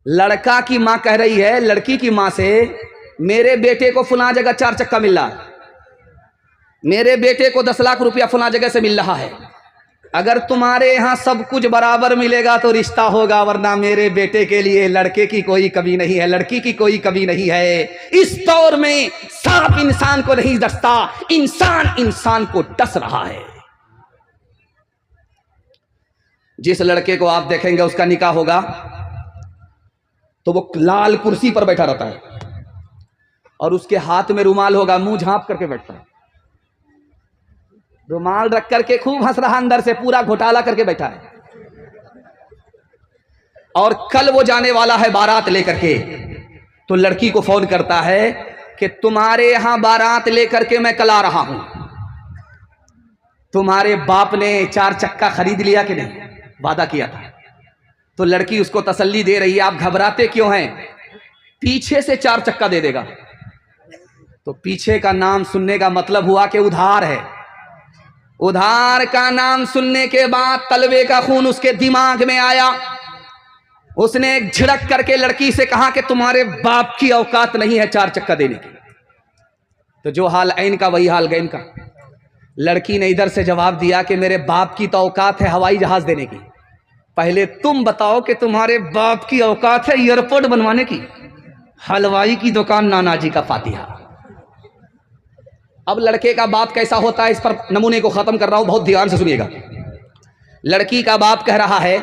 लड़का की माँ कह रही है लड़की की माँ से, मेरे बेटे को फुला जगह 4 चक्का मिल रहा है, मेरे बेटे को 10 लाख रुपया फुला जगह से मिल रहा है, अगर तुम्हारे यहाँ सब कुछ बराबर मिलेगा तो रिश्ता होगा, वरना मेरे बेटे के लिए लड़के की कोई कमी नहीं है, लड़की की कोई कमी नहीं है। इस दौर में सांप इंसान को नहीं डसता, इंसान इंसान को डस रहा है। जिस लड़के को आप देखेंगे उसका निकाह होगा तो वो लाल कुर्सी पर बैठा रहता है और उसके हाथ में रुमाल होगा, मुंह झांप करके बैठता है, रुमाल रख करके खूब हंस रहा, अंदर से पूरा घोटाला करके बैठा है। और कल वो जाने वाला है बारात लेकर के, तो लड़की को फोन करता है कि तुम्हारे यहां बारात लेकर के मैं कल आ रहा हूं, तुम्हारे बाप ने 4 चक्का खरीद लिया कि नहीं, वादा किया था। तो लड़की उसको तसल्ली दे रही है, आप घबराते क्यों हैं, पीछे से 4 चक्का दे देगा। तो पीछे का नाम सुनने का मतलब हुआ कि उधार है। उधार का नाम सुनने के बाद तलवे का खून उसके दिमाग में आया। उसने एक झिड़क करके लड़की से कहा कि तुम्हारे बाप की औकात नहीं है 4 चक्का देने की। तो जो हाल ऐन का वही हाल गैन का। लड़की ने इधर से जवाब दिया कि मेरे बाप की तो औकात है हवाई जहाज देने की, पहले तुम बताओ कि तुम्हारे बाप की औकात है एयरपोर्ट बनवाने की, हलवाई की दुकान नाना जी का फातिहा। अब लड़के का बाप कैसा होता है, इस पर नमूने को खत्म कर रहा हूं, बहुत ध्यान से सुनिएगा। लड़की का बाप कह रहा है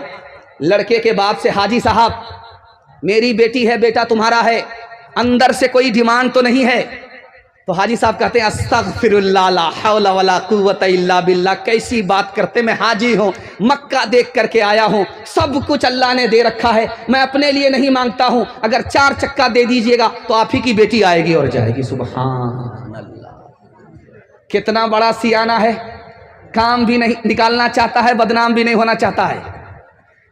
लड़के के बाप से, हाजी साहब मेरी बेटी है, बेटा तुम्हारा है, अंदर से कोई डिमांड तो नहीं है। तो हाजी साहब कहते हैं अस्तगफिरुल्लाह ला हौला वला कुव्वता इल्ला बिल्लाह, कैसी बात करते, मैं हाजी हूँ, मक्का देख करके आया हूँ, सब कुछ अल्लाह ने दे रखा है, मैं अपने लिए नहीं मांगता हूँ, अगर 4 चक्का दे दीजिएगा तो आप ही की बेटी आएगी और जाएगी। सुभान अल्लाह, कितना बड़ा सियाना है, काम भी नहीं निकालना चाहता है, बदनाम भी नहीं होना चाहता है।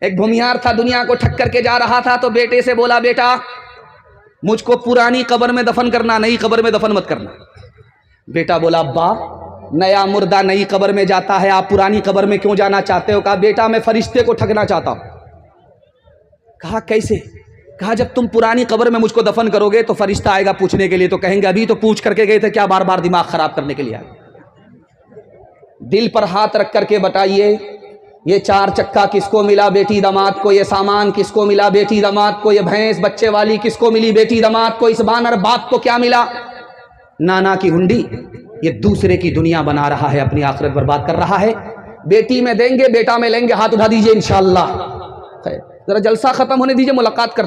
एक भूमिहार था, दुनिया को ठक करके जा रहा था, तो बेटे से बोला बेटा मुझको पुरानी कब्र में दफन करना, नई कब्र में दफन मत करना। बेटा बोला अब्बा नया मुर्दा नई कब्र में जाता है, आप पुरानी कब्र में क्यों जाना चाहते हो। कहा बेटा मैं फरिश्ते को ठगना चाहता हूं। कहा कैसे। कहा जब तुम पुरानी कब्र में मुझको दफन करोगे तो फरिश्ता आएगा पूछने के लिए, तो कहेंगे अभी तो पूछ करके गए थे, क्या बार बार दिमाग खराब करने के लिए आए। दिल पर हाथ रख करके बताइए ये 4 चक्का किसको मिला बेटी दामाद को, ये सामान किसको मिला बेटी दामाद को, ये भैंस बच्चे वाली किसको मिली बेटी दामाद को, इस बानर बाप को क्या मिला। नाना की हुंडी, ये दूसरे की दुनिया बना रहा है, अपनी आखिरत बर्बाद कर रहा है। बेटी में देंगे बेटा में लेंगे, हाथ उठा दीजिए इंशाअल्लाह। जरा जलसा खत्म होने दीजिए, मुलाकात कर